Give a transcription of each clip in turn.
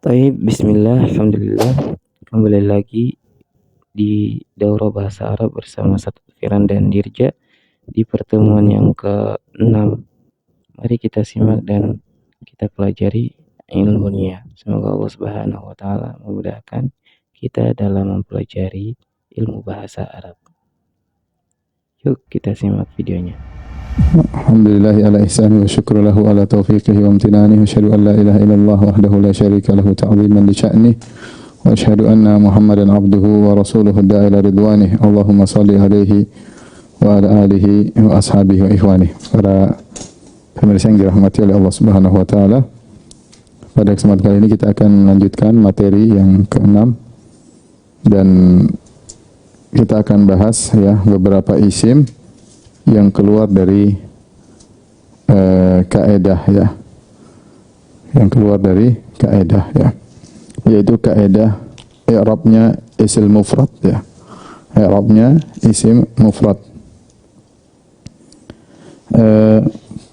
Baik, bismillah, alhamdulillah. Kembali lagi di Daurah Bahasa Arab bersama Ustaz Firan dan Dirja di pertemuan yang ke-6. Mari kita simak dan kita pelajari ilmunya. Semoga Allah Subhanahu wa taala memudahkan kita dalam mempelajari ilmu bahasa Arab. Yuk kita simak videonya. Alhamdulillah ala ihsani wa syukru lahu ala taufiqihi wa amtinani wa asyhadu an la ilaha illallah wahdahu la syarika lahu ta'ziman li sya'nih wa asyhadu anna Muhammadan abduhu wa rasuluhu da'a ila ridwanih. Allahumma salli alaihi wa ala alihi wa ashabihi wa ikhwanih. Para pemirsa yang dirahmati oleh Allah Subhanahu wa taala, pada kesempatan kali ini kita akan melanjutkan materi yang ke-6 dan kita akan bahas beberapa isim yang keluar dari kaedah yang keluar dari kaedah yaitu kaedah i'rabnya isim mufrad i'rabnya isim mufrad.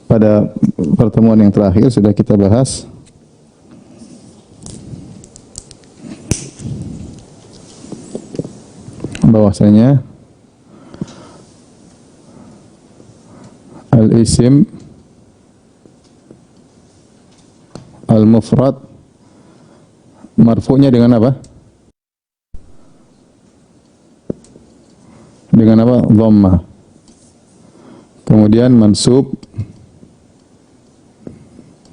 Pada pertemuan yang terakhir sudah kita bahas bahwasanya al-isim al-mufrad marfu'nya dengan apa? Dengan apa? Dhamma. Kemudian mansub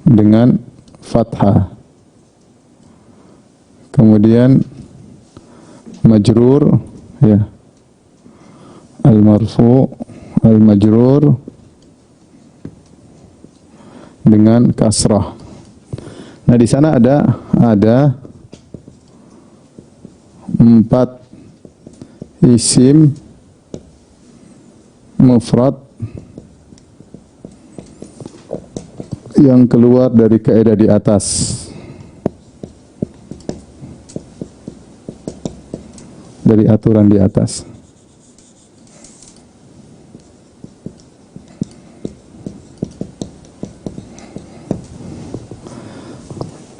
dengan fathah. Kemudian majrur al-marfu' al-majrur dengan kasrah. Nah, di sana ada 4 isim mufrad yang keluar dari kaidah di atas. Dari aturan di atas.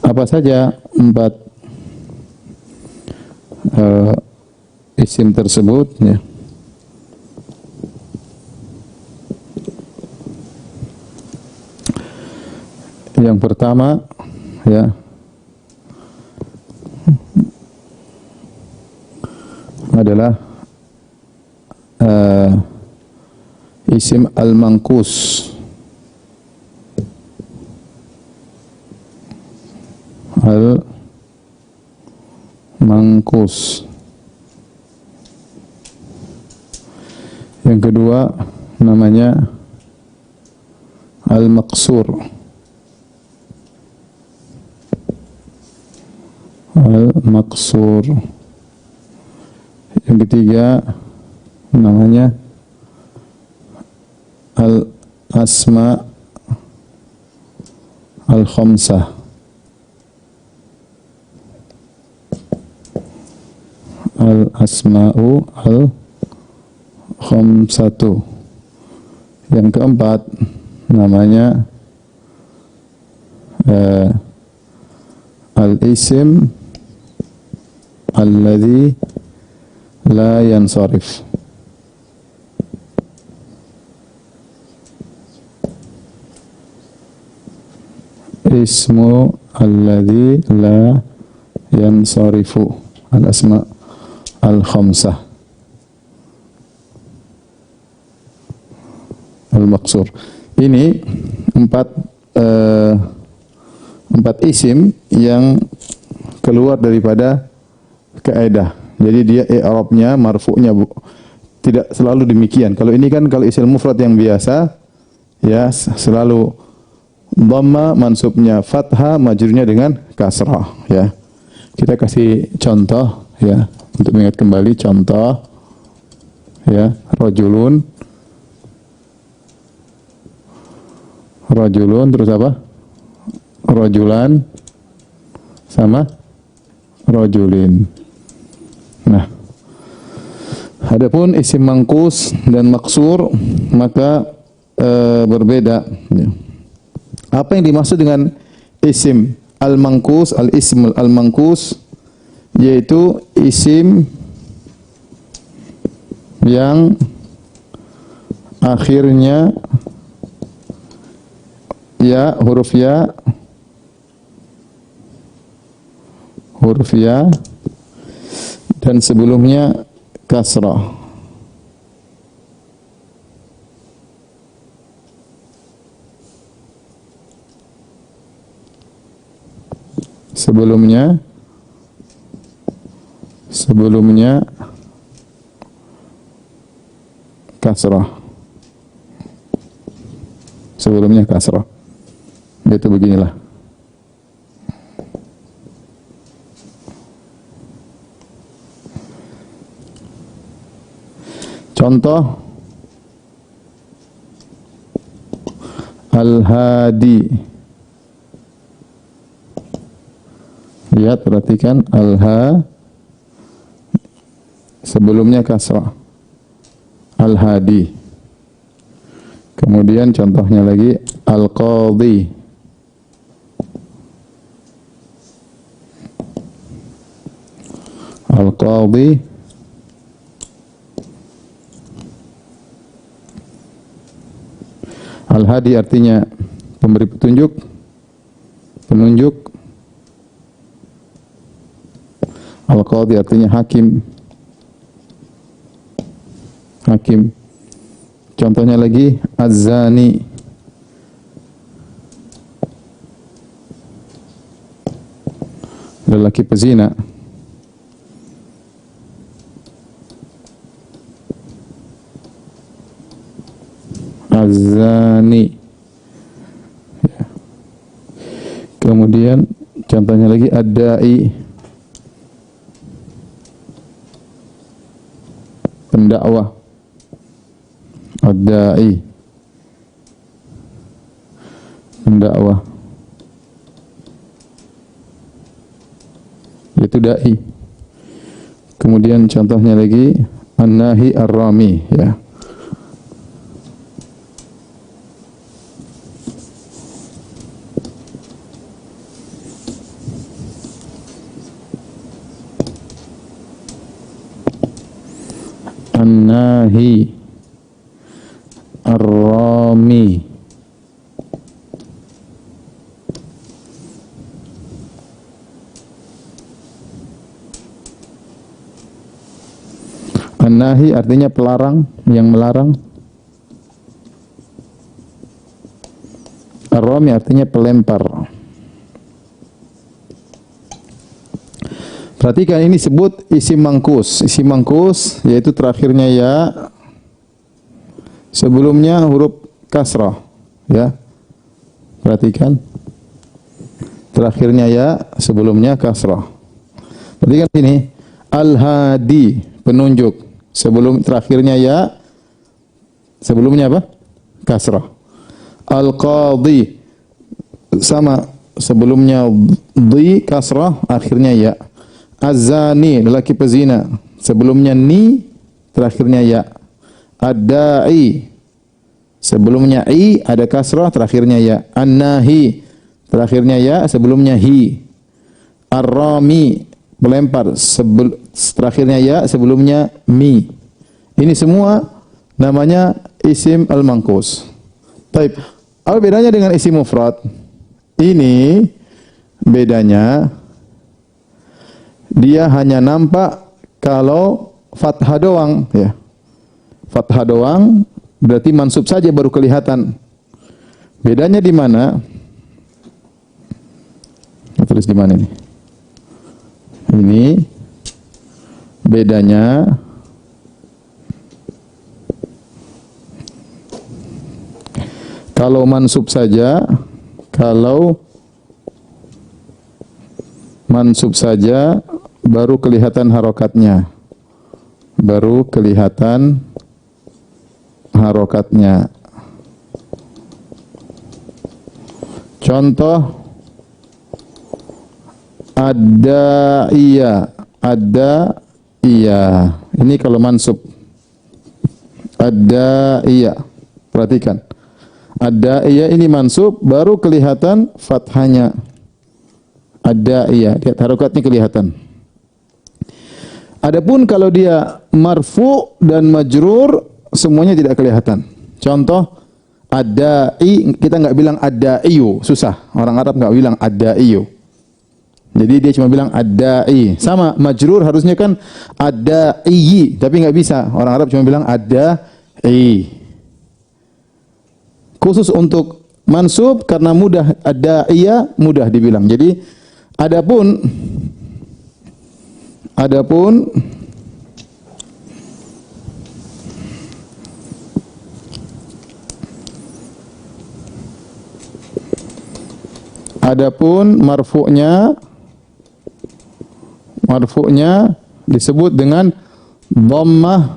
Apa saja 4 isim tersebut Yang pertama adalah isim al-manqus. Al-manqus. Yang kedua namanya al-maqsur. Al-maqsur. Yang ketiga namanya al-asma al-khamsah. Al-asma'u al-khamsatu. Yang keempat namanya al-isim alladhi la yansarif. Ismu alladhi la yansarifu. Al-asma' al-khamsah. Al-maqsur. Ini 4 isim yang keluar daripada kaidah. Jadi dia i'rabnya, marfu'nya tidak selalu demikian. Kalau ini kan kalau isim mufrad yang biasa selalu dhamma, mansubnya fathah, majrurnya dengan kasrah Kita kasih contoh untuk mengingat kembali contoh rajulun terus apa? Rajulan sama rajulin. Nah, adapun isim mangkus dan maksur maka berbeda. Apa yang dimaksud dengan isim al-manqus, al-ism al-manqus yaitu isim yang akhirnya ya, huruf ya dan sebelumnya kasrah. Sebelumnya kasrah. Sebelumnya kasrah. Itu beginilah. Contoh al-hadi. Lihat, perhatikan al-ha sebelumnya kasrah. Al-hadi. Kemudian contohnya lagi al-qadhi. Al-qadhi al-hadi artinya pemberi petunjuk, penunjuk. Al-qadhi artinya hakim. Hakim. Contohnya lagi az-zani. Lelaki pezina. Az-zani. Kemudian contohnya lagi ad-da'i. Pendakwah. Ad-da'i. Pendakwah. Itu da'i. Kemudian contohnya lagi an-nahi ar-rami, ya. An-nahi ar-rami. An-nahi artinya pelarang, yang melarang. Ar-rami artinya pelempar. Perhatikan, ini sebut isim mangkus. Isim mangkus yaitu terakhirnya ya, sebelumnya huruf kasrah, ya. Perhatikan. Terakhirnya ya, sebelumnya kasrah. Perhatikan ini, al-hadi, penunjuk. Sebelum terakhirnya ya, sebelumnya apa? Kasrah. Al-qadhi sama, sebelumnya dhi kasrah, akhirnya ya. Az-zani, lelaki pezina, sebelumnya ni, terakhirnya ya. Ad-da'i, sebelumnya i, ada kasrah, terakhirnya ya. An-nahi, terakhirnya ya, sebelumnya hi. Ar-rami, melempar, terakhirnya ya, sebelumnya mi. Ini semua namanya isim al-manqus. Taib. Apa bedanya dengan isim mufrad? Ini bedanya, dia hanya nampak kalau fathah doang, ya. Fathah doang berarti mansub saja baru kelihatan. Bedanya di mana? Tulis di mana ini? Ini bedanya kalau mansub saja, kalau mansub saja baru kelihatan harokatnya. Baru kelihatan harokatnya. Contoh ada iya, ada iya. Ini kalau mansub. Ada iya. Perhatikan. Ada iya ini mansub baru kelihatan fathahnya. Ad-da'iyah. Lihat harokatnya kelihatan. Adapun kalau dia marfu dan majrur semuanya tidak kelihatan. Contoh ad-da'i, kita enggak bilang ad-da'iyu, susah. Orang Arab enggak bilang ad-da'iyu. Jadi dia cuma bilang ad-da'i. Sama majrur harusnya kan ad-da'i, tapi enggak bisa. Orang Arab cuma bilang ad-da'i. Khusus untuk mansub karena mudah, ad-da'iyah mudah dibilang. Jadi adapun marfu'nya disebut dengan dhammah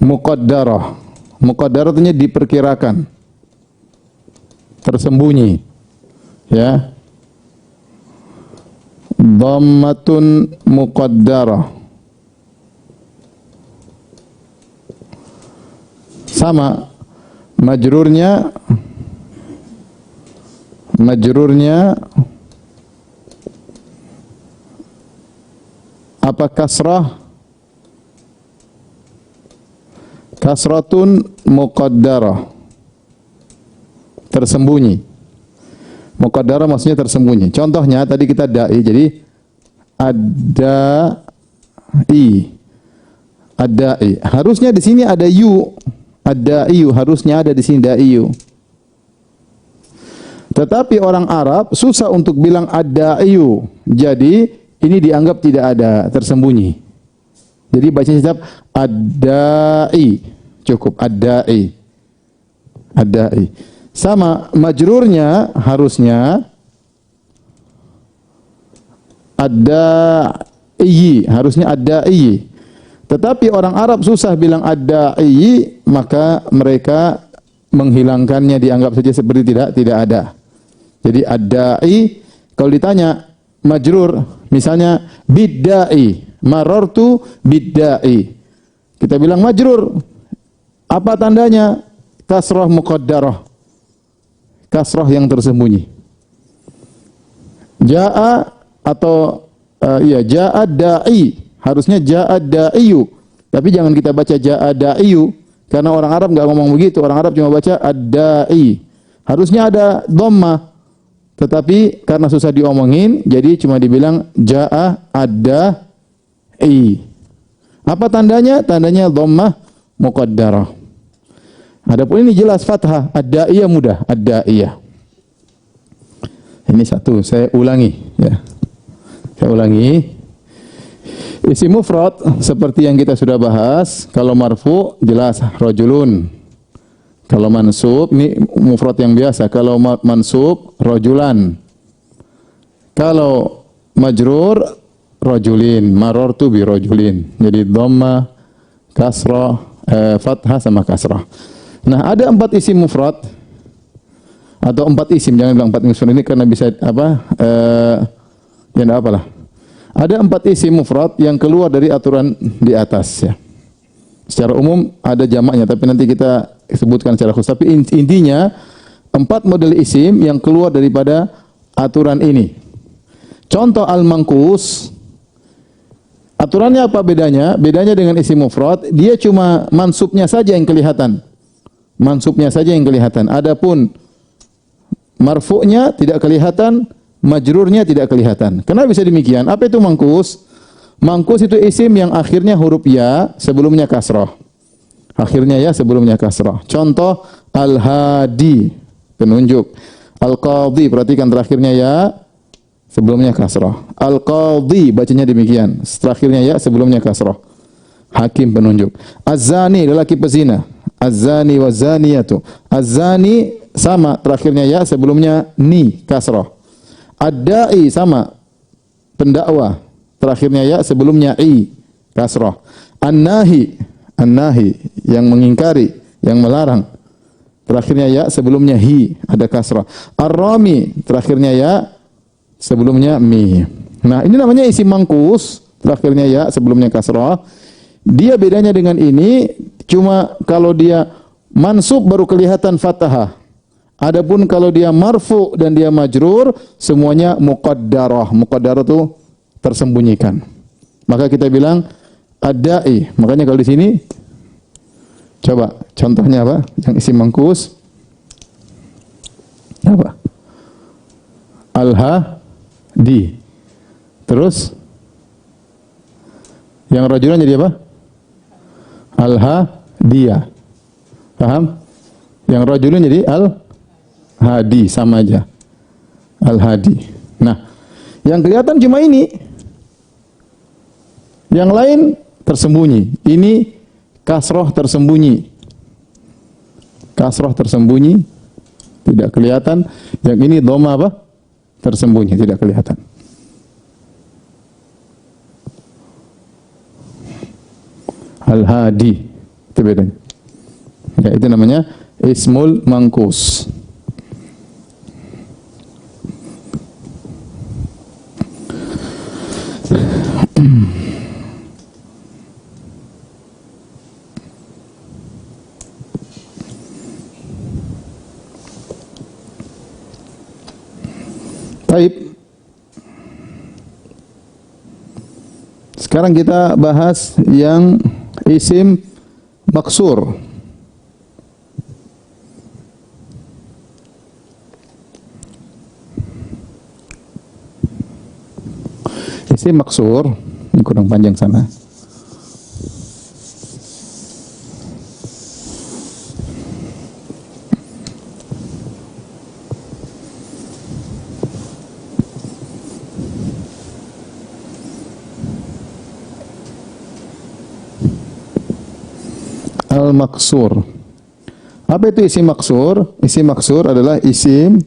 muqaddarah. Muqaddarah artinya diperkirakan, tersembunyi, ya. Dhammatun muqaddarah. Sama majrurnya apa kasrah? Kasratun muqaddarah. Tersembunyi. Muqaddarah maksudnya tersembunyi. Contohnya tadi kita da'i, jadi ad-da'i. Ad-da'i. Harusnya di sini ada yu. Ad-da'iyu harusnya ada di sini da'iyu. Tetapi orang Arab susah untuk bilang ad-da'iyu. Jadi ini dianggap tidak ada, tersembunyi. Jadi bacanya tetap ad-da'i. Cukup ad-da'i. Ad-da'i. Sama majrurnya harusnya ad-da'i, harusnya ad-da'i. Tetapi orang Arab susah bilang ad-da'i, maka mereka menghilangkannya, dianggap saja seperti tidak ada. Jadi ad-da'i, kalau ditanya majrur, misalnya bid-da'i, marartu bid-da'i. Kita bilang majrur. Apa tandanya? Kasrah muqaddarah. Kasrah yang tersembunyi. Ja'a atau ja'a da'i. Harusnya ja'a da'iyu. Tapi jangan kita baca ja'a da'iyu karena orang Arab enggak ngomong begitu. Orang Arab cuma baca ad-da'i. Harusnya ada dhammah. Tetapi karena susah diomongin, jadi cuma dibilang ja'a ad-da'i. Apa tandanya? Tandanya dhammah muqaddarah. Adapun ini jelas fathah, ad-da'iyah mudah, ad-da'iyah. Ini satu, saya ulangi, ya. Saya ulangi. Isim mufrad seperti yang kita sudah bahas, kalau marfu jelas rajulun. Kalau mansub ini mufrad yang biasa, kalau mansub rajulan. Kalau majrur rajulin, marartu bi rajulin. Jadi dhamma, kasrah, fathah sama kasrah. Nah, ada 4 isim mufrad atau 4 isim, jangan bilang 4 isim ini karena bisa ya enggak apalah. Ada 4 isim mufrad yang keluar dari aturan di atas, ya. Secara umum ada jamaknya, tapi nanti kita sebutkan secara khusus. Tapi intinya 4 model isim yang keluar daripada aturan ini. Contoh al-manqus. Aturannya apa bedanya? Bedanya dengan isim mufrad, dia cuma mansubnya saja yang kelihatan. Mansubnya saja yang kelihatan. Adapun marfu'nya tidak kelihatan, majrurnya tidak kelihatan. Kenapa bisa demikian? Apa itu mangkus? Mangkus itu isim yang akhirnya huruf ya, sebelumnya kasrah. Akhirnya ya, sebelumnya kasrah. Contoh al-hadi, penunjuk. Al-qadhi, perhatikan terakhirnya ya, sebelumnya kasrah. Al-qadhi, bacanya demikian. Terakhirnya ya, sebelumnya kasrah. Hakim, penunjuk. Az-zani, lelaki pezina. Az-zani wa zaniyatu. Az-zani sama, terakhirnya ya, sebelumnya ni, kasrah. Ad-da'i sama, pendakwa, terakhirnya ya, sebelumnya i, kasrah. An-nahi, an-nahi, yang mengingkari, yang melarang, terakhirnya ya, sebelumnya hi, ada kasrah. Ar-rami, terakhirnya ya, sebelumnya mi. Nah, ini namanya isim mangkus, terakhirnya ya, sebelumnya kasrah. Dia bedanya dengan ini, cuma kalau dia mansub baru kelihatan fathah. Adapun kalau dia marfu dan dia majrur, semuanya muqaddarah. Muqaddarah itu tersembunyikan. Maka kita bilang ad-da'i. Makanya kalau di sini coba contohnya apa? Yang isim mangkus apa? Al-hadi. Terus yang rajulan jadi apa? Al-hadiyah. Paham? Yang rajulun jadi al-hadi, sama aja. Al-hadi. Nah, yang kelihatan cuma ini. Yang lain tersembunyi. Ini kasroh tersembunyi. Kasroh tersembunyi, tidak kelihatan. Yang ini dhamma apa? Tersembunyi, tidak kelihatan. Al-hadi. Itu bedanya. Ya, itu namanya ismul mangkus. Baik. Sekarang kita bahas yang isim maksur. Isim maksur, ini kurang panjang sana. Al-maksur. Apa itu isim maksur? Isim maksur adalah isim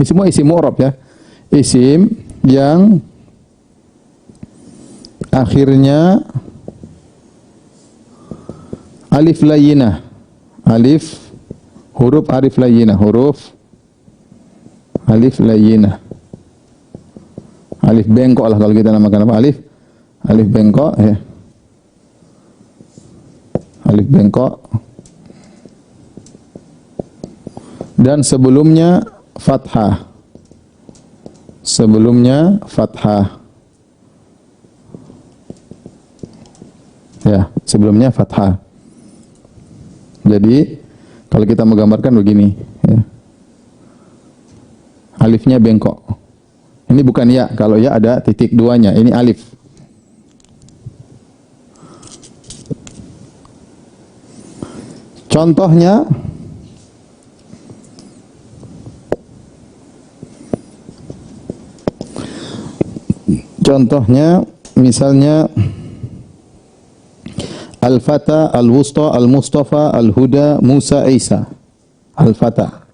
semua isim mu'rab ya. Isim yang akhirnya alif layyinah. Huruf alif layyinah, huruf alif layyinah. Alif bengkok lah kalau kita namakan apa? Alif bengkok ya. Alif bengkok. Dan sebelumnya fathah. Sebelumnya fathah. Ya, sebelumnya fathah. Jadi kalau kita menggambarkan begini ya. Alifnya bengkok. Ini bukan ya, kalau ya ada titik duanya, ini alif. Contohnya misalnya Al-Fata, Al-Wusta, Al-Mustafa, Al-Huda, Musa, Isa. Al-Fata.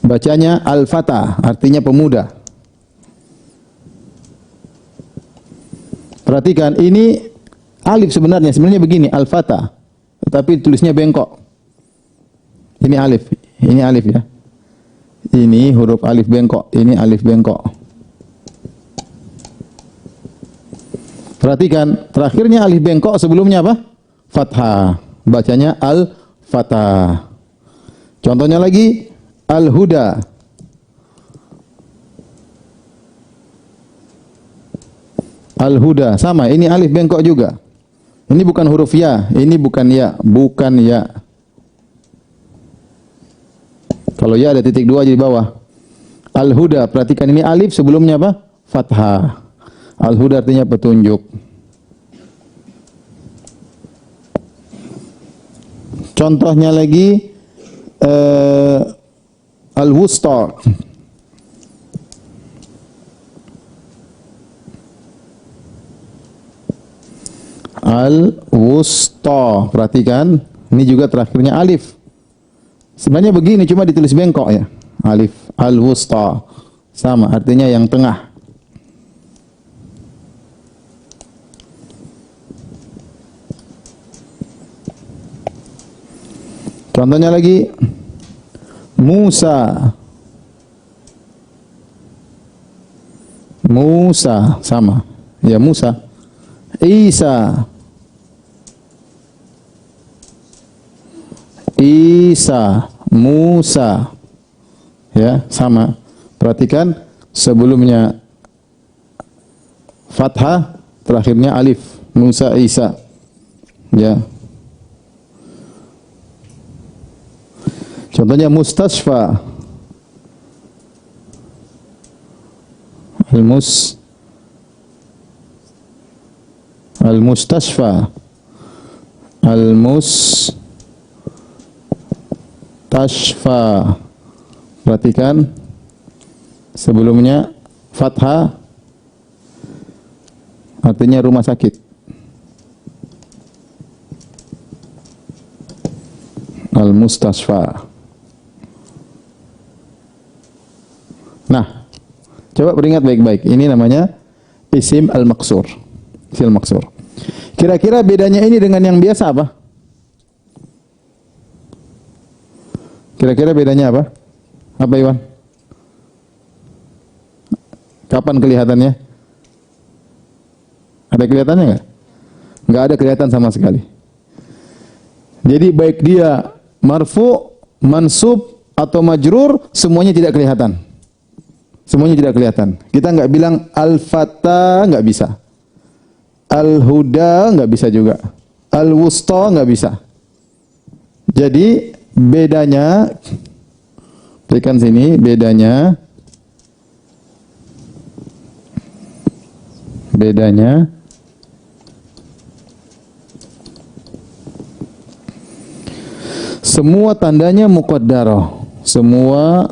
Bacanya Al-Fata, artinya pemuda. Perhatikan, ini alif sebenarnya begini, Al-Fata. Tetapi tulisnya bengkok. Ini alif ya. Ini huruf alif bengkok, ini alif bengkok. Perhatikan, terakhirnya alif bengkok, sebelumnya apa? Fathah. Bacanya Al-Fatah. Contohnya lagi, Al-Huda. Al-Huda, sama, ini alif bengkok juga. Ini bukan huruf ya, ini bukan ya, bukan ya. Kalau ya ada titik dua di bawah. Al-Huda, perhatikan ini alif, sebelumnya apa? Fathah. Al-Huda artinya petunjuk. Contohnya lagi, Al-Wusta. Al-Wusta. Perhatikan, ini juga terakhirnya alif. Sebenarnya begini, cuma ditulis bengkok ya. Alif, Al-Wusta. Sama, artinya yang tengah. Contohnya lagi, Musa. Musa, sama. Ya, Musa. Isa. Isa, Musa. Ya, sama. Perhatikan sebelumnya fathah, terakhirnya alif. Musa, Isa. Ya. Contohnya mustasfa. Al-mustasfa. Al-mustashfa. Perhatikan sebelumnya fathah artinya rumah sakit. Al-mustashfa. Nah, coba beringat baik-baik. Ini namanya isim al-maqsur. Isim al-maqsur. Kira-kira bedanya ini dengan yang biasa apa? Kira-kira bedanya apa? Apa, Iwan? Kapan kelihatannya? Ada kelihatannya nggak? Nggak ada kelihatan sama sekali. Jadi baik dia marfu, mansub, atau majrur, semuanya tidak kelihatan. Semuanya tidak kelihatan. Kita nggak bilang al-fata, nggak bisa. Al-huda, nggak bisa juga. Al-wusta, nggak bisa. Jadi bedanya, perhatikan sini, bedanya semua tandanya muqaddarah. Semua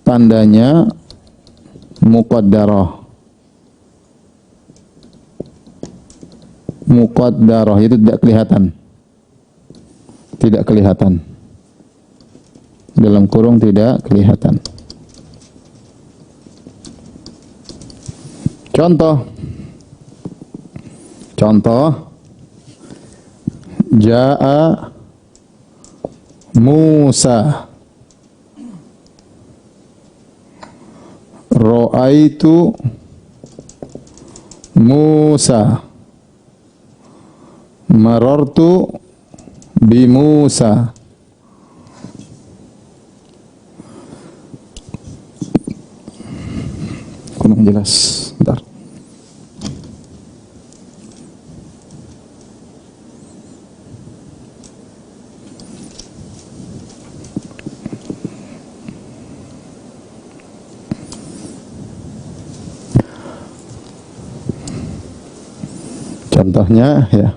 tandanya muqaddarah. Muqaddarah itu tidak kelihatan. Tidak kelihatan. Dalam kurung tidak kelihatan. Contoh. Ja'a Musa. Ra'aitu Musa. Marartu bi Musa. Kurang jelas. Bentar. Contohnya ya.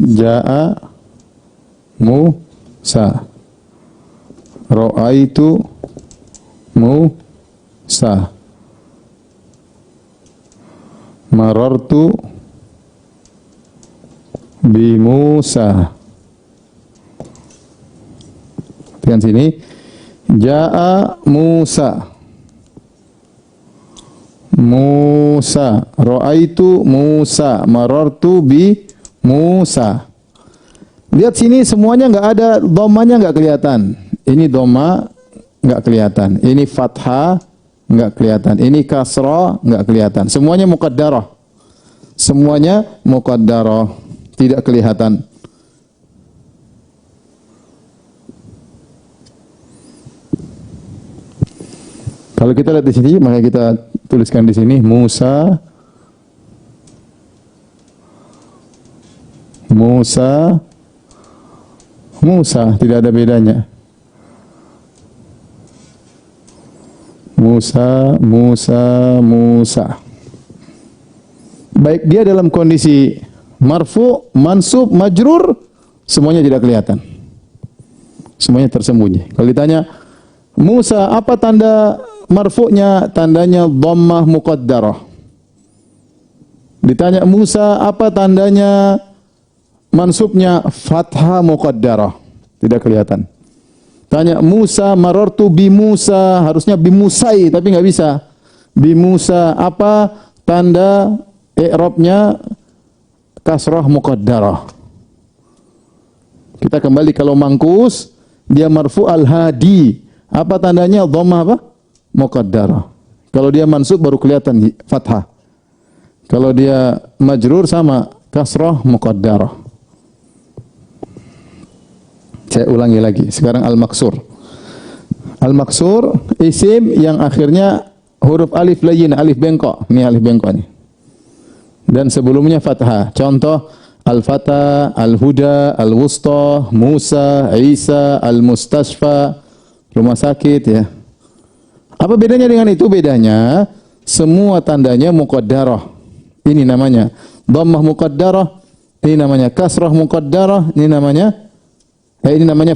Ja'a Musa. Ra'aitu Musa. Marartu bi Musa. Perhatikan sini. Ja'a Musa. Musa. Ra'aitu Musa. Marartu bi Musa. Lihat sini semuanya nggak ada dhammanya, nggak kelihatan. Ini dhamma nggak kelihatan. Ini fathah nggak kelihatan. Ini kasrah nggak kelihatan. Semuanya muqaddarah. Semuanya muqaddarah. Tidak kelihatan. Kalau kita lihat di sini, maka kita tuliskan di sini Musa. Musa, tidak ada bedanya. Musa. Baik dia dalam kondisi marfu, mansub, majrur, semuanya tidak kelihatan. Semuanya tersembunyi. Kalau ditanya, Musa, apa tanda marfu'nya? Tandanya dhammah muqaddarah. Ditanya Musa, apa tandanya mansubnya? Fathah muqaddarah. Tidak kelihatan. Tanya Musa, marartu bi Musa, harusnya bi Musai, tapi nggak bisa. Bi Musa, apa tanda i'rabnya? Kasrah muqaddarah. Kita kembali kalau mangkus, dia marfu al-hadi. Apa tandanya? Dhammah apa? Muqaddarah. Kalau dia mansub baru kelihatan fathah. Kalau dia majrur sama kasrah muqaddarah. Saya ulangi lagi. Sekarang al-maksur. Al-maksur isim yang akhirnya huruf alif layyin, alif bengkok. Ini alif bengkok nih. Dan sebelumnya fathah. Contoh al-fata, al-huda, al-wusta, Musa, Isa, al-mustasfa, rumah sakit ya. Apa bedanya dengan itu? Bedanya semua tandanya muqaddarah. Ini namanya dhammah muqaddarah, ini namanya kasrah muqaddarah, ini namanya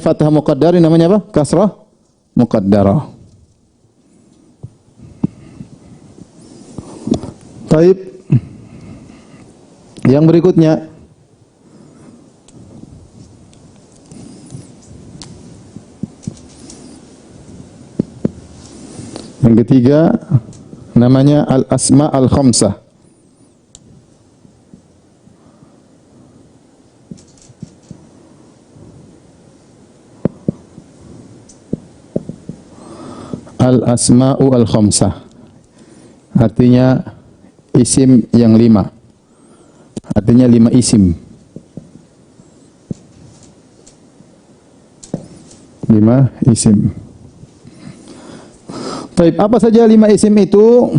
fathah muqaddarah, ini namanya apa? Kasrah muqaddarah. Baik. Yang berikutnya yang ketiga namanya al-asma al-khamsah. Al-asma'u al-khamsah. Artinya isim yang 5. Artinya 5 isim. 5 isim. Baik, apa saja 5 isim itu?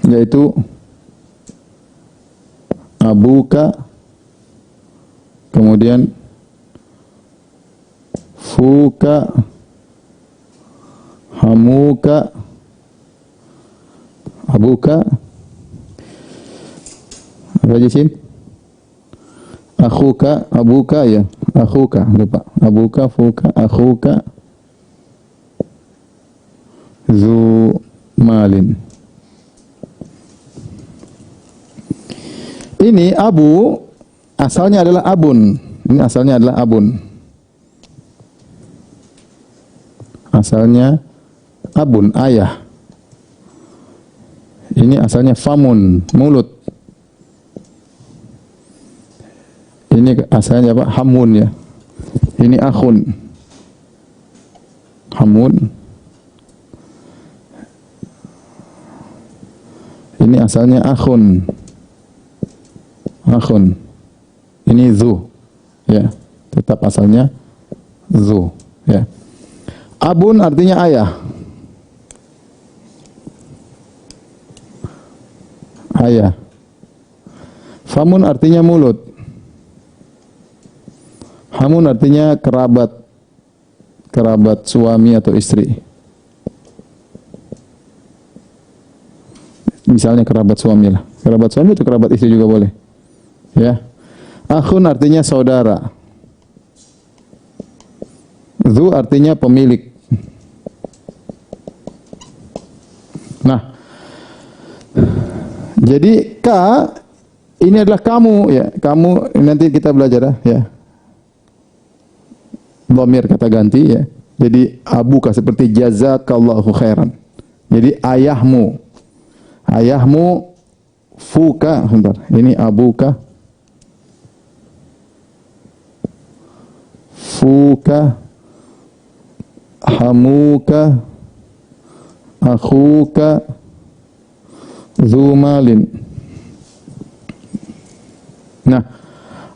Yaitu abuka, kemudian fuka, hamuka, abuka, apa aja sih? Akhuka, abuka ya, akhuka, lupa. Abuka, fuka, akhuka, zu malin. Ini abu asalnya adalah abun. Ini asalnya adalah abun. Asalnya abun, ayah. Ini asalnya famun, mulut. Ini asalnya apa? Hamun ya. Ini akhun. Hamun. Ini asalnya akhun. Akhun. Ini zu. Ya, tetap asalnya zu, ya. Abun artinya ayah. Ayah. Famun artinya mulut. Hamun artinya kerabat. Kerabat suami atau istri. Misalnya kerabat suami lah. Kerabat suami atau kerabat istri juga boleh. Ya. Akhun artinya saudara. Zu artinya pemilik. Nah, jadi ka ini adalah kamu ya. Kamu nanti kita belajar ya. Dhamir kata ganti ya. Jadi abuka seperti jazakallahu khairan. Jadi ayahmu. Ayahmu fuka, bentar. Ini abuka. Fuka, hamuka, akhuka, zumalin. Nah,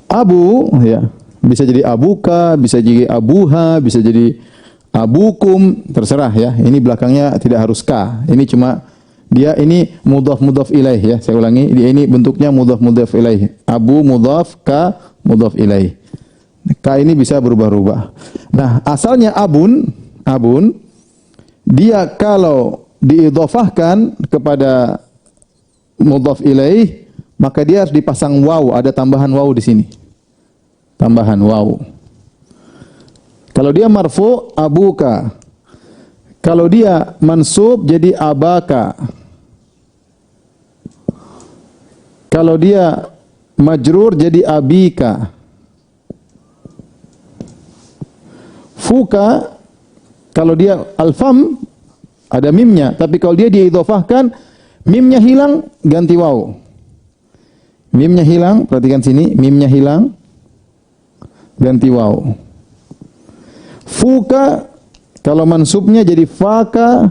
abu ya bisa jadi abuka, bisa jadi abuha, bisa jadi abukum, terserah ya. Ini belakangnya tidak harus ka. Ini cuma dia ini mudhaf ilaih ya. Saya ulangi, dia ini bentuknya mudhaf ilaih. Abu mudhaf, ka mudhaf ilaih. Ka ini bisa berubah-ubah. Nah, asalnya abun, dia kalau diidhafahkan kepada mudhaf ilaih, maka dia harus dipasang waw, ada tambahan waw di sini. Tambahan waw. Kalau dia marfu, abuka. Kalau dia mansub jadi abaka. Kalau dia majrur jadi abika. Fuka, kalau dia alfam ada mimnya, tapi kalau dia diidhafahkan mimnya hilang ganti waw. Mimnya hilang, perhatikan sini, mimnya hilang ganti waw. Fuka kalau mansubnya jadi faka,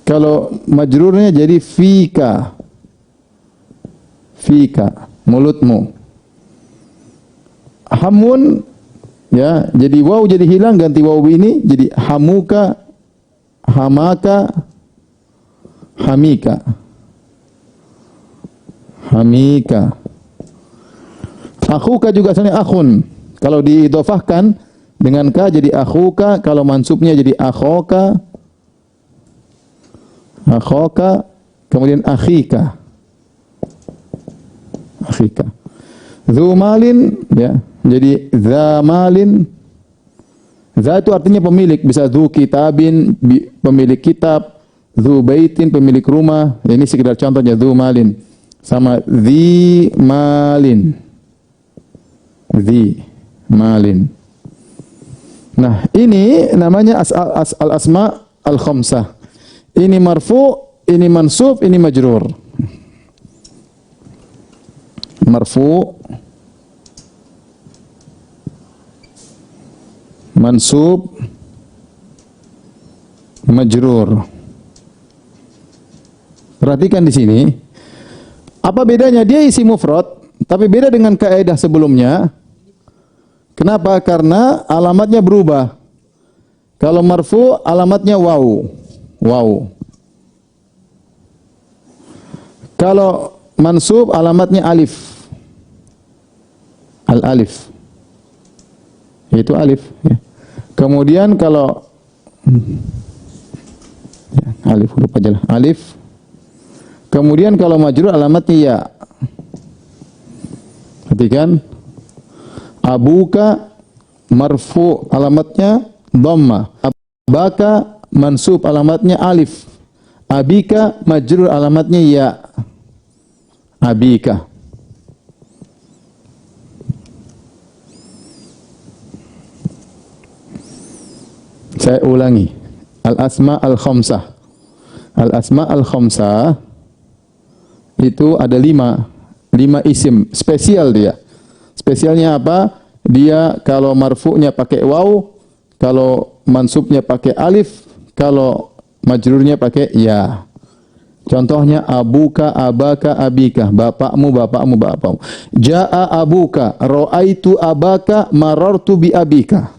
kalau majrurnya jadi fika. Fika, mulutmu. hamun, ya, jadi waw jadi hilang, ganti waw ini jadi hamuka, hamaka, hamika. Hamika. Akhuka juga asalnya akhun. Kalau diidhofahkan dengan ka jadi akhuka, kalau mansubnya jadi akhoka. Akhoka, kemudian akhika. Akhika. Dzu malin, ya, jadi dza malin. Dza itu artinya pemilik, bisa dzu kitabin, pemilik kitab, dzu baitin, pemilik rumah. Ya, ini sekedar contohnya dzu malin. Sama dzi malin. Dzi malin. Nah, ini namanya al-asma al-khamsah. Ini marfu, ini mansub, ini majrur. Marfu, mansub, majrur. Perhatikan di sini. Apa bedanya? Dia isi mufrad, tapi beda dengan kaidah sebelumnya. Kenapa? Karena alamatnya berubah. Kalau marfu alamatnya waw. Waw. Kalau mansub alamatnya alif. Al-alif. Itu alif. Ya. Kemudian kalau ya, alif huruf aja lah. Alif. Kemudian kalau majrur alamatnya ya. Perhatikan. Abuka marfu alamatnya dhamma. Abaka mansub alamatnya alif. Abika majrur alamatnya ya. Abika. Saya ulangi. Al-asma al-khamsah. Al-asma al-khamsah itu ada 5 isim spesial dia. Spesialnya apa? Dia kalau marfu'nya pakai waw, kalau mansubnya pakai alif, kalau majrurnya pakai ya. Contohnya abuka, abaka, abika, bapakmu, bapakmu, bapakmu. Jaa abuka, ra'aitu abaka, marartu bi abika.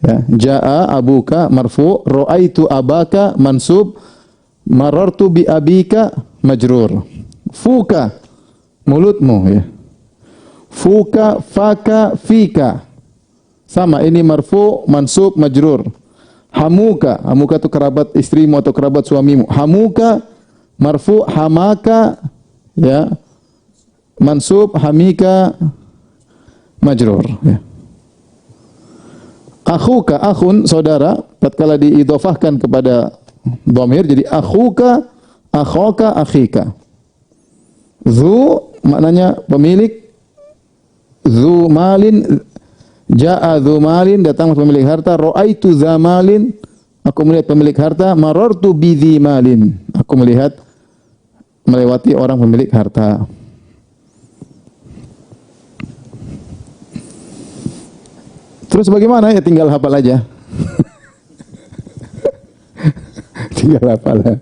Ya, jaa abuka marfu', ra'aitu abaka mansub, marartu bi abika majrur. Fuka mulutmu, ya. Fuka, faka, fika. Sama, ini marfu, mansub, majrur. Hamuka, hamuka itu kerabat istrimu atau kerabat suamimu. Hamuka marfu, hamaka, ya. Mansub, hamika, majrur, ya. Akhuka, akhun, saudara, tatkala diidhofahkan kepada dhamir jadi akhuka, akhoka, akhika. Zu maknanya pemilik. Zu malin, jaa zu malin, datang pemilik harta. Ra'aitu za malin, aku melihat pemilik harta. Marartu bi dzi malin, aku melihat melewati orang pemilik harta. Terus bagaimana? Ya tinggal hafal aja. Tinggal hafal.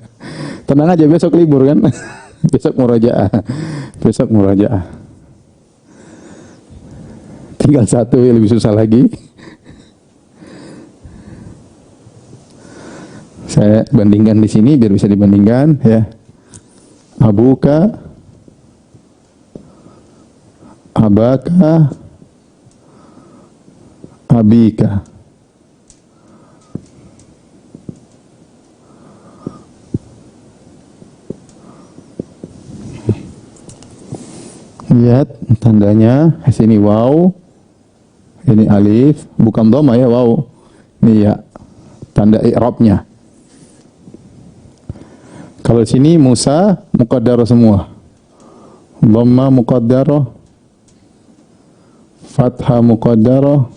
Tenang aja, besok libur kan. Besok murajaah. Besok murajaah. Tinggal satu yang lebih susah lagi. Saya bandingkan di sini biar bisa dibandingkan, ya. Abuka, abaka, abika. Lihat tandanya, di sini waw, ini alif, bukan dhamma ya, waw. Ini ya, tanda i'rabnya. Kalau di sini Musa muqaddarah semua. Dhamma muqaddarah, fathah muqaddarah,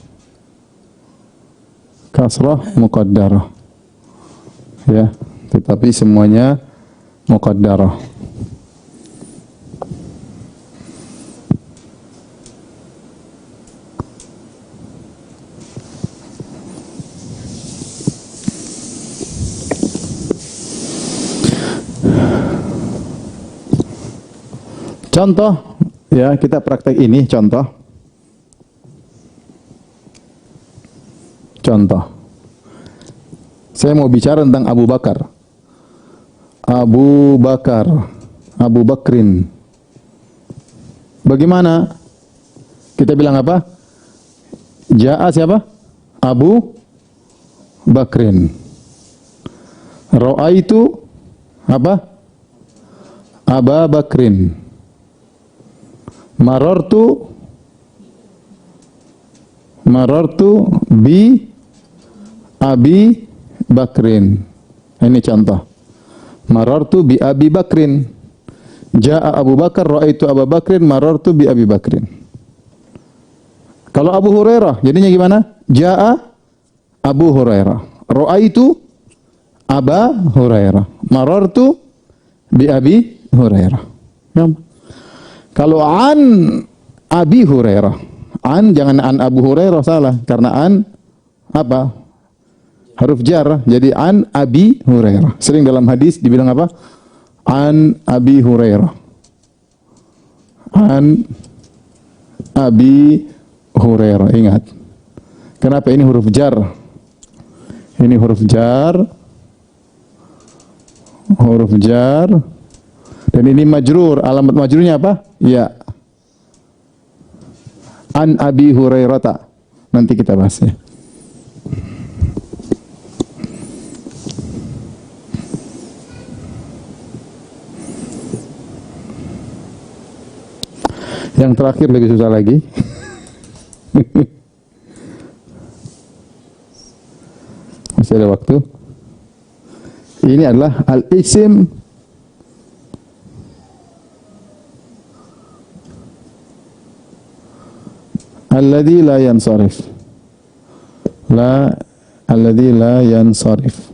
kasrah muqaddarah. Ya, tetapi semuanya muqaddarah. Contoh, ya, kita praktek ini contoh. Contoh. Saya mau bicara tentang Abu Bakar. Abu Bakar. Abu Bakrin. Bagaimana? Kita bilang apa? Ja'a siapa? Abu Bakrin. Ra'aitu apa? Aba Bakrin. Marartu bi Abi Bakrin. Ini contoh. Marartu bi Abi Bakrin. Ja'a Abu Bakar, ra'aitu Abu Bakrin, marartu bi Abi Bakrin. Kalau Abu Hurairah, jadinya gimana? Ja'a Abu Hurairah, ra'aitu Aba Hurairah, marartu bi Abi Hurairah. Ya. Kalau an Abi Hurairah, an jangan an Abu Hurairah, salah, karena an apa? Huruf jar, jadi an Abi Hurairah. Sering dalam hadis dibilang apa? An Abi Hurairah. An Abi Hurairah. Ingat. Kenapa ini huruf jar? Ini huruf jar. Huruf jar. Dan ini majrur. Alamat majrurnya apa? Ya. An Abi Hurairah. Nanti kita bahas ya. Yang terakhir lebih susah lagi. Masih ada waktu. Ini adalah al-isim alladhi la yansarif. Alladhi la yansarif.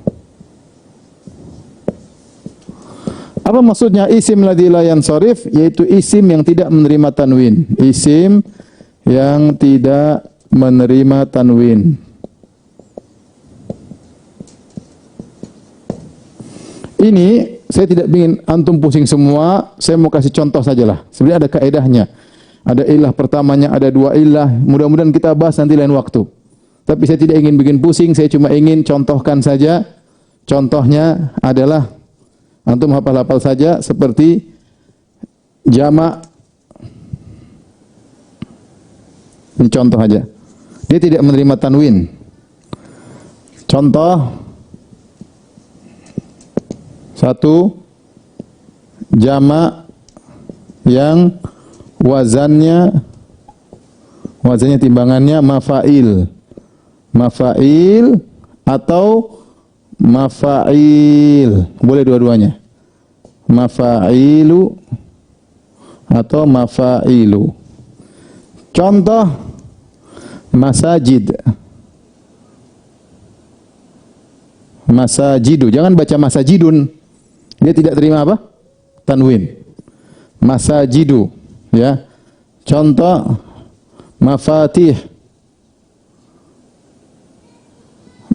Apa maksudnya isim ladzi la yansarif? Yaitu isim yang tidak menerima tanwin. Isim yang tidak menerima tanwin. Ini saya tidak ingin antum pusing semua, saya mau kasih contoh sajalah. Sebenarnya ada kaedahnya. Ada ilah pertamanya, ada dua ilah. Mudah-mudahan kita bahas nanti lain waktu. Tapi saya tidak ingin bikin pusing, saya cuma ingin contohkan saja. Contohnya adalah antum hafal-hafal saja seperti jamak. Ini contoh aja. Dia tidak menerima tanwin. Contoh satu jamak yang wazannya timbangannya mafail. Mafail atau mafail, boleh dua-duanya. Mafailu atau mafailu. Contoh masajid. Masajidu, jangan baca masajidun. Dia tidak terima apa? Tanwin. Masajidu, ya. Contoh mafatih.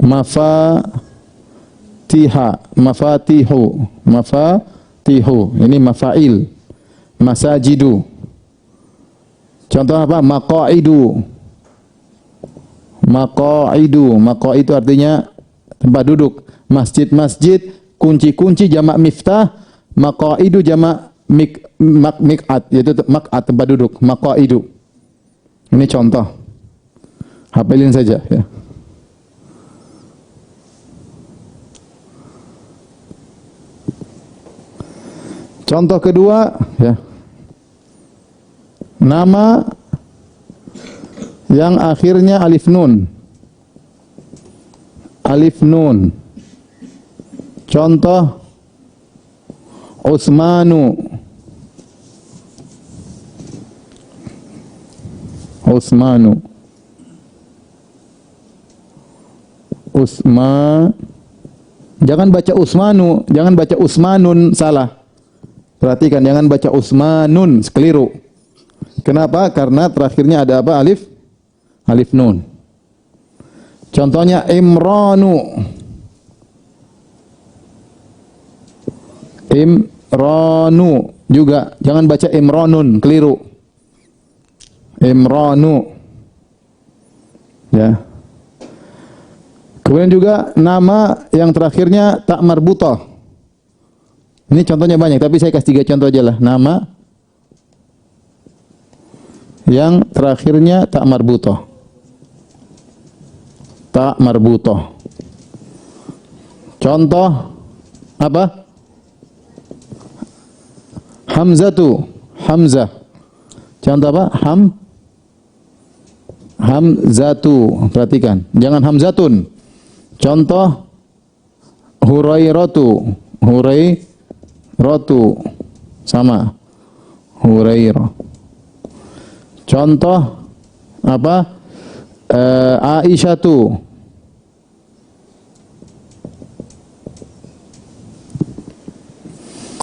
Mafatihu. Ini mafail. Masajidu. Contoh apa? Maqaidu. Maqaidu artinya tempat duduk. Masjid, kunci-kunci jamak miftah. Maqaidu jamak miq'at, yaitu maq'at tempat duduk. Maqaidu. Ini contoh. Hafalin saja ya. Contoh kedua, ya. Nama yang akhirnya alif nun. Alif nun. Contoh Utsmanu. Jangan baca Utsmanu, jangan baca Utsmanun, salah. Perhatikan, jangan baca Utsmanun, keliru. Kenapa? Karena terakhirnya ada apa? Alif nun. Contohnya Imranu. Juga jangan baca Imranun, keliru. Imranu. Ya. Kemudian juga nama yang terakhirnya tak marbutah. Ini contohnya banyak, tapi saya kasih 3 contoh aja lah. Nama yang terakhirnya tak marbutah. Tak marbutah. Contoh apa? Hamzatu, Hamzah. Contoh apa? Hamzatu. Perhatikan, jangan Hamzatun. Contoh Hurairatu, Hurairatu. Sama. Hurairah. Contoh apa? Aisyatu.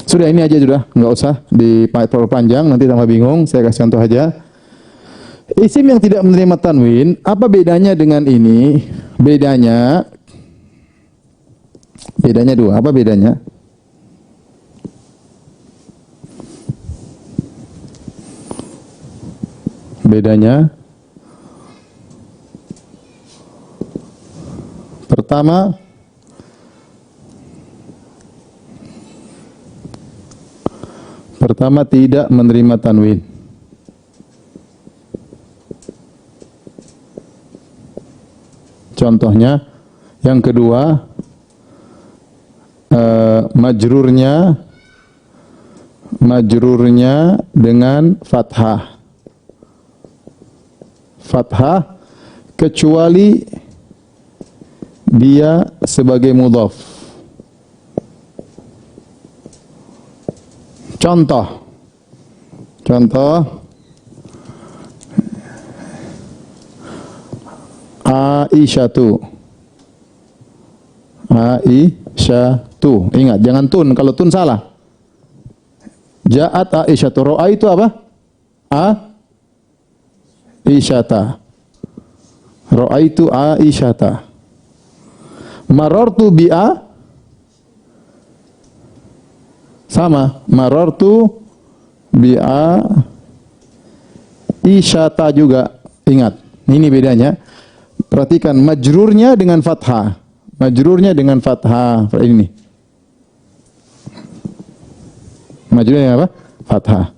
Sudah, ini aja sudah, nggak usah diperpanjang, nanti tambah bingung. Saya kasih contoh aja. Isim yang tidak menerima tanwin, apa bedanya dengan ini? Bedanya 2. Apa bedanya? Bedanya pertama, tidak menerima tanwin. Contohnya, yang kedua, majrurnya dengan fathah. Fathah kecuali dia sebagai mudhaf. Contoh Aisyatu. Ingat, jangan tun. Kalau tun salah. Ja'at Aisyatu. Ro'a itu apa? Aisyata. Ro'a itu Aisyata. Marartu bi'a. Sama. Marartu bi'a Isyata juga. Ingat, ini bedanya. Perhatikan, majrurnya dengan fathah. Majrurnya dengan fathah. Ini. Majrurnya dengan apa? Fathah.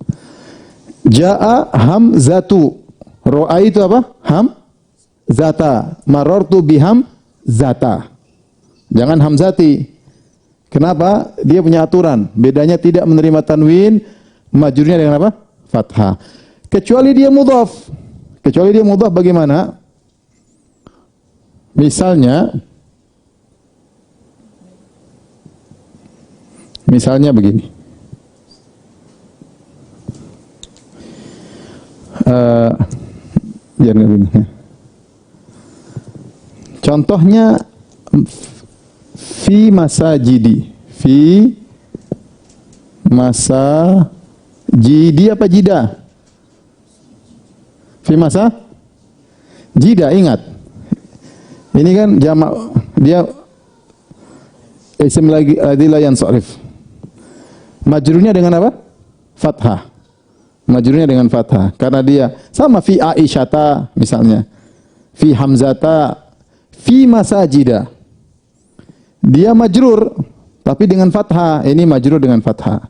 Ja'a hamzatu. Ro'a itu apa? Hamzata. Marartu biham zata. Jangan hamzati. Kenapa? Dia punya aturan. Bedanya tidak menerima tanwin, majrurnya dengan apa? Fathah. Kecuali dia mudhaf. Kecuali dia mudhaf bagaimana? Misalnya begini. Biar nggak bingung ya. Contohnya fi masajidi. Fi masajidi apa jida? Fi masa jida, ingat. Ini kan jamak, dia isim lagi la yansarif. Majrurnya dengan apa? Fathah. Majrurnya dengan fathah. Karena dia sama fi Aisyata misalnya. Fi Hamzata, fi masajida. Dia majrur tapi dengan fathah. Ini majrur dengan fathah.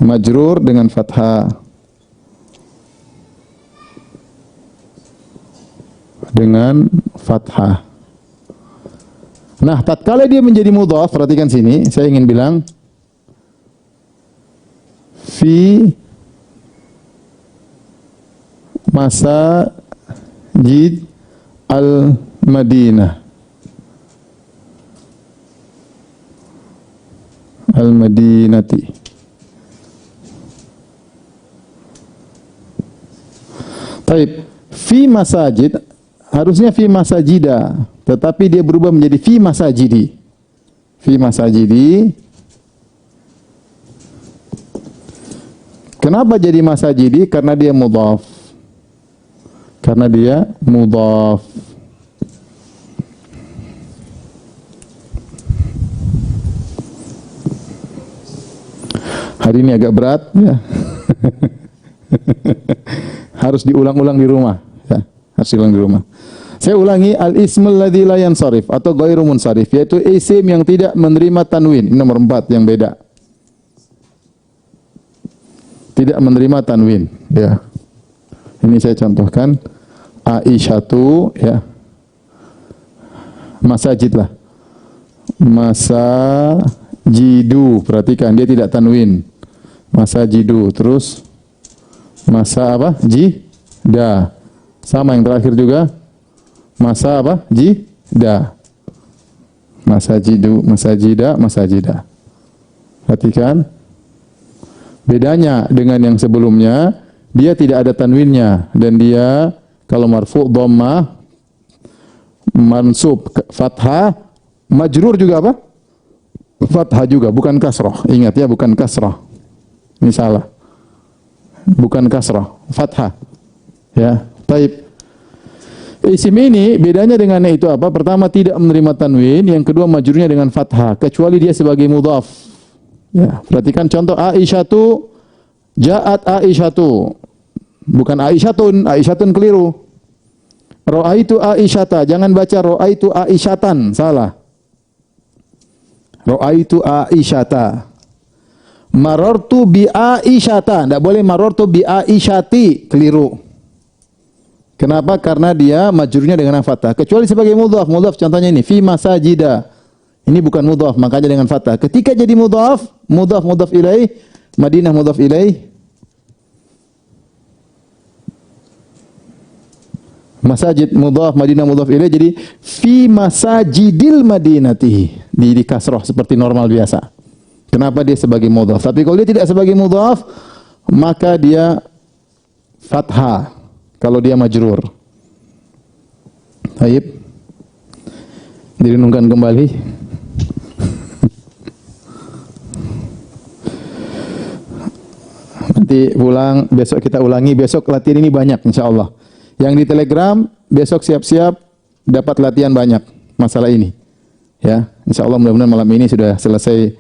Majrur dengan fathah. Dengan fathah. Nah, tatkala dia menjadi mudhaf, perhatikan sini, saya ingin bilang fi masajid al-Madinah. Al-Madinati. Taib, fi masajid harusnya fi masajida, tetapi dia berubah menjadi fi masajidi. Fi masajidi. Kenapa jadi masajidi? Karena dia mudhaf. Karena dia mudhaf. Hari ini agak berat ya. Harus diulang-ulang di rumah ya. Harus diulang di rumah. Saya ulangi, al-ismul ladzi la yansarif atau ghairu munsarif, yaitu isim yang tidak menerima tanwin. Ini nomor 4 yang beda. Tidak menerima tanwin, ya. Ini saya contohkan. Aisyatu, ya. Masajid lah. Masajidu, perhatikan dia tidak tanwin. Masajidu, terus masa apa? Jida. Sama yang terakhir juga. Masa apa? Jida. Masajidu, masajida, masajida. Perhatikan. Bedanya dengan yang sebelumnya, dia tidak ada tanwinnya dan dia kalau marfu dhammah, mansub fathah, majrur juga apa? Fathah juga, bukan kasrah. Ingat ya, bukan kasrah. Ini salah. Bukan kasrah, fathah. Ya, taib. Isim ini bedanya dengan itu apa? Pertama tidak menerima tanwin, yang kedua majrurnya dengan fathah kecuali dia sebagai mudhaf. Ya, perhatikan contoh Aisyatu, ja'at Aisyatu. Bukan Aisyatun, Aisyatun keliru. Ra'aitu Aisyata, jangan baca ra'aitu Aisyatan, salah. Ra'aitu Aisyata. Marartu bi Aisyata, enggak boleh marartu bi Aisyati, keliru. Kenapa? Karena dia majrurnya dengan fathah. Kecuali sebagai mudhaf. Mudhaf contohnya ini, fi masajida. Ini bukan mudhaf, makanya dengan fathah. Ketika jadi mudhaf, mudhaf ilaih, Madinah mudhaf ilaih, masajid mudhaf, Madinah mudhaf ilaih, jadi fi masajidil Madinati. Di kasrah seperti normal biasa. Kenapa dia sebagai mudhaf? Tapi kalau dia tidak sebagai mudhaf, maka dia fathah kalau dia majrur. Baik. Direnungkan kembali. Nanti pulang, besok kita ulangi, besok latihan ini banyak insyaallah. Yang di Telegram, besok siap-siap dapat latihan banyak masalah ini. Ya, insyaallah mudah-mudahan malam ini sudah selesai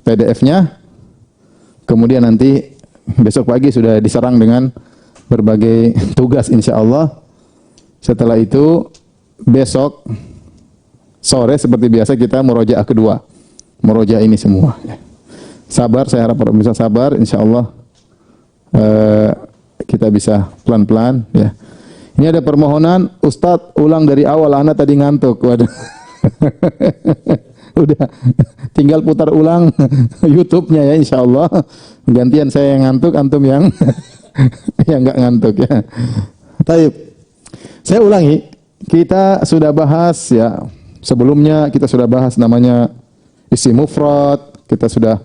PDF-nya. Kemudian nanti besok pagi sudah diserang dengan berbagai tugas insyaallah. Setelah itu besok sore seperti biasa kita murojaah kedua. Murojaah ini semua. Sabar, saya harap bisa sabar, insyaallah kita bisa pelan-pelan ya. Ini ada permohonan, Ustadz ulang dari awal, anak tadi ngantuk. Waduh. Udah, tinggal putar ulang YouTube-nya ya insyaallah. Gantian saya yang ngantuk, antum yang yang enggak ngantuk ya. Taib. Saya ulangi, kita sudah bahas ya, sebelumnya kita sudah bahas namanya isim mufrad, kita sudah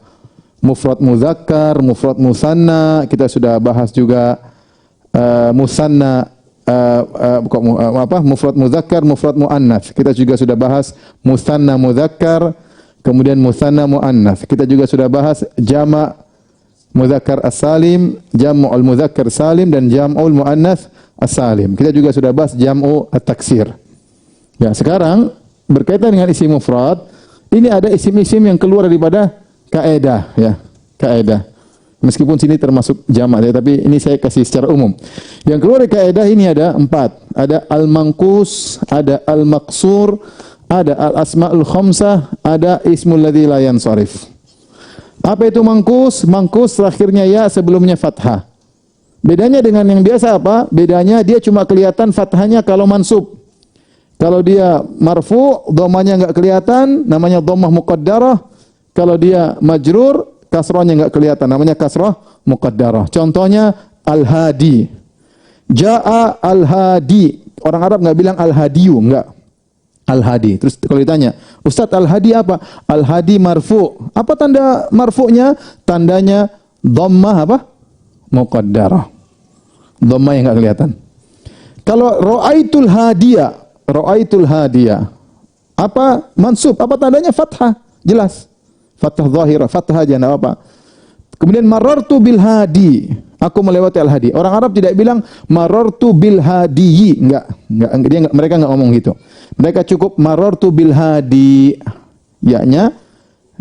mufrad muzakkar, mufrad musanna, kita sudah bahas juga musanna mufrad muzakkar, mufrad muannats. Kita juga sudah bahas musanna muzakkar, kemudian musanna muannats. Kita juga sudah bahas jama' muzakkar as-salim, jam'ul muzakkar salim dan jam'ul muannats as-salim. Kita juga sudah bahas jam'u at-taksir. Ya, sekarang berkaitan dengan isim mufrad, ini ada isim-isim yang keluar daripada kaedah ya, kaedah. Meskipun sini termasuk jamak ya, tapi ini saya kasih secara umum. Yang keluar dari kaedah ini ada 4. Ada al-manqus, ada al-maqsur, ada al-asma'ul khamsah, ada ismul ladzi la yansarif. Apa itu manqus? Manqus terakhirnya ya, sebelumnya fathah. Bedanya dengan yang biasa apa? Bedanya dia cuma kelihatan fathahnya kalau mansub. Kalau dia marfu, dhammahnya enggak kelihatan, namanya dhammah muqaddarah. Kalau dia majrur, kasrahnya enggak kelihatan, namanya kasrah muqaddarah. Contohnya al-hadi. Jaa al-hadi. Orang Arab enggak bilang al-hadiyu, enggak. Al-hadi. Terus kalau ditanya, Ustaz al-hadi apa? Al-hadi marfu. Apa tanda marfu'nya? Tandanya dhammah apa? Muqaddarah. Dhammah yang enggak kelihatan. Kalau ra'aitul hadiya, ra'aitul hadiya. Apa mansub? Apa tandanya? Fathah. Jelas. Fathah zahirah, fathah aja enggak apa. Kemudian marartu bil hadi, aku melewati al hadi. Orang Arab tidak bilang marartu bil hadiyi, enggak dia enggak, mereka enggak ngomong gitu. Mereka cukup marartu bil hadi. Ya-nya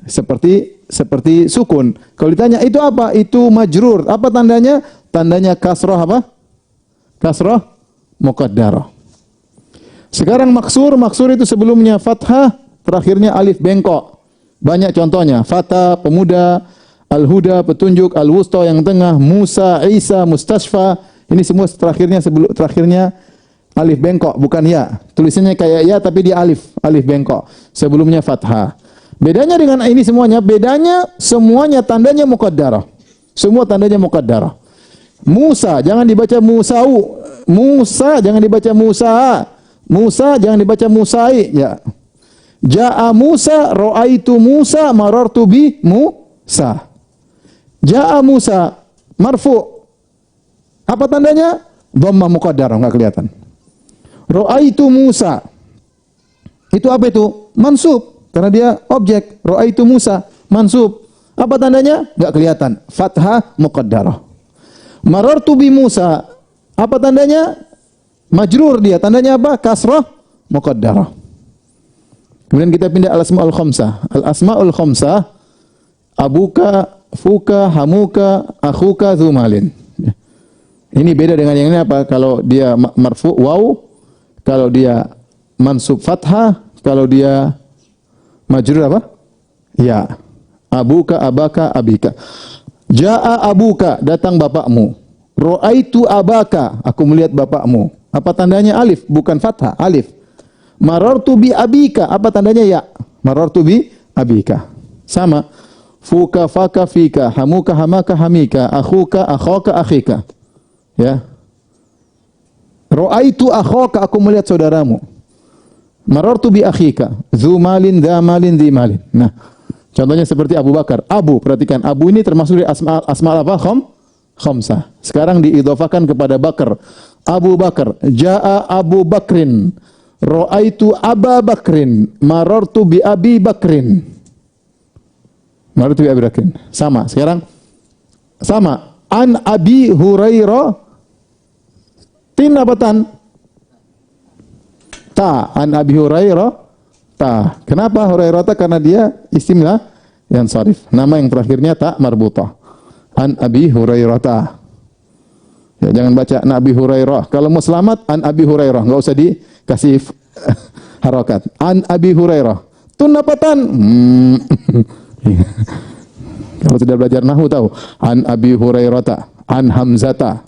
seperti sukun. Kalau ditanya itu apa? Itu majrur. Apa tandanya? Tandanya kasrah apa? Kasrah muqaddarah. Sekarang maksur itu sebelumnya fathah, terakhirnya alif bengkok. Banyak contohnya, fata, pemuda, al-huda, petunjuk, al-wusta yang tengah, Musa, Isa, mustasfa. Ini semua terakhirnya alif bengkok, bukan ya. Tulisannya kayak ya tapi dia alif bengkok. Sebelumnya fathah. Bedanya dengan ini semuanya, semuanya tandanya muqaddarah. Semua tandanya muqaddarah. Musa jangan dibaca Musau. Musa jangan dibaca Musa. Musa jangan dibaca Musai, ya. Ja'a Musa, ra'aitu Musa, marartu bi Musa. Ja'a Musa, marfu. Apa tandanya? Dhamma muqaddarah, enggak kelihatan. Ra'aitu Musa. Itu apa itu? Mansub, karena dia objek. Ra'aitu Musa, mansub. Apa tandanya? Enggak kelihatan. Fathah muqaddarah. Marartu bi Musa. Apa tandanya? Majrur dia. Tandanya apa? Kasrah muqaddarah. Kemudian kita pindah al-asma'ul khamsah. Al-asma'ul khamsah, abuka, fuka, hamuka, akhuka, dzumalin. Ini beda dengan yang ini apa? Kalau dia marfu waw, kalau dia mansub fathah, kalau dia majrur apa? Ya. Abuka, abaka, abika. Ja'a abuka, datang bapakmu. Ra'aitu abaka, aku melihat bapakmu. Apa tandanya? Alif, bukan fathah, alif. Marartu bi abika, apa tandanya? Ya. Marartu bi abika. Sama. Fuka, faka, fika, hamuka, hamaka, hamika, akhuka, akhaka, akhika. Ya. Ra'aitu akhaka, aku melihat saudaramu. Marartu bi akhika, dzu malin, dza malin, dzi malin. Nah, contohnya seperti Abu Bakar. Abu, perhatikan, Abu ini termasuk dari asma apa? Khamsah. Sekarang diidhafakan kepada Bakar. Abu Bakar, jaa Abu Bakrin. Ra'aitu Aba Bakrin, marartu bi Abi Bakrin. Marartu bi Abi Bakrin. Sama. Sekarang sama. An Abi Hurairah. Tin apa tan? Ta. An Abi Hurairah. Ta. Kenapa Hurairah ta? Karena dia isim lah yang sharif. Nama yang terakhirnya ta marbutah. An Abi Hurairah ta. Ya, jangan baca Nabi Hurairah. Kalau mau selamat, an Abi Hurairah. Enggak usah dikasih harokat. An Abi Hurairah. Tun apa tan? Kalau sudah belajar nahwu tahu. An Abi Hurairata. An Hamzata.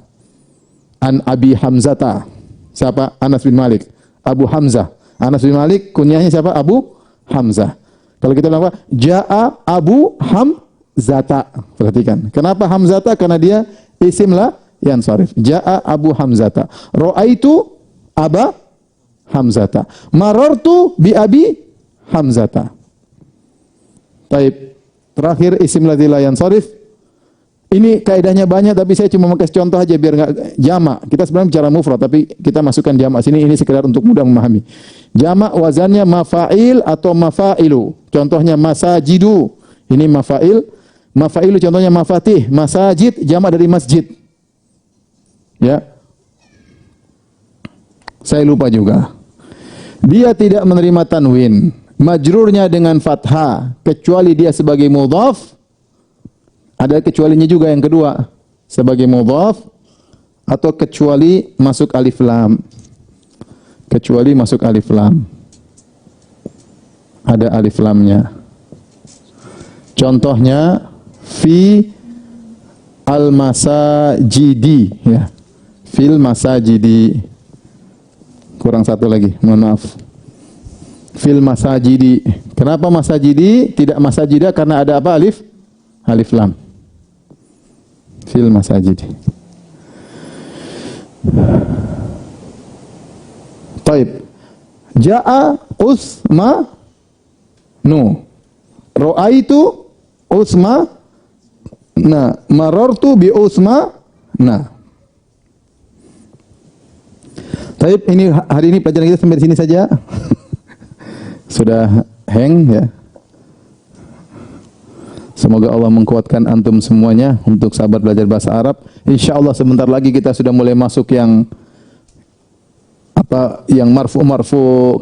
An Abi Hamzata. Siapa? Anas bin Malik. Abu Hamzah. Anas bin Malik, kunyahnya siapa? Abu Hamzah. Kalau kita bilang apa? Ja'a Abu Hamzata. Perhatikan. Kenapa Hamzata? Karena dia isim lah yang sharif. Ja'a Abu Hamzata. Ra'aitu Aba Hamzata. Marartu bi Abi Hamzata. Taib. Terakhir isim ladzi la yansharif. Ini kaidahnya banyak tapi saya cuma kasih contoh aja biar enggak jamak. Kita sebenarnya bicara mufrad tapi kita masukkan jamak sini, ini sekedar untuk mudah memahami. Jamak wazannya mafa'il atau mafailu. Contohnya masajidu. Ini mafa'il. Mafailu contohnya mafatih, masajid jamak dari masjid. Ya. Saya lupa juga. Dia tidak menerima tanwin. Majrurnya dengan fathah kecuali dia sebagai mudhaf. Ada kecualinya juga yang kedua, sebagai mudhaf atau kecuali masuk alif lam. Kecuali masuk alif lam. Ada alif lamnya. Contohnya fi al-masajidi, ya. Fil masajidi. Kurang satu lagi, mohon maaf. Fil masajidi. Kenapa masajidi? Tidak masajida karena ada apa? Alif lam. Fil masajidi. Taib. Ja'a Usma nu. Ra'aitu Usma na. Marartu bi Usma na. Taib, ini hari ini pelajaran kita sampai di sini saja. Sudah hang ya. Semoga Allah mengkuatkan antum semuanya untuk sabar belajar bahasa Arab. Insyaallah sebentar lagi kita sudah mulai masuk yang marfu kemudian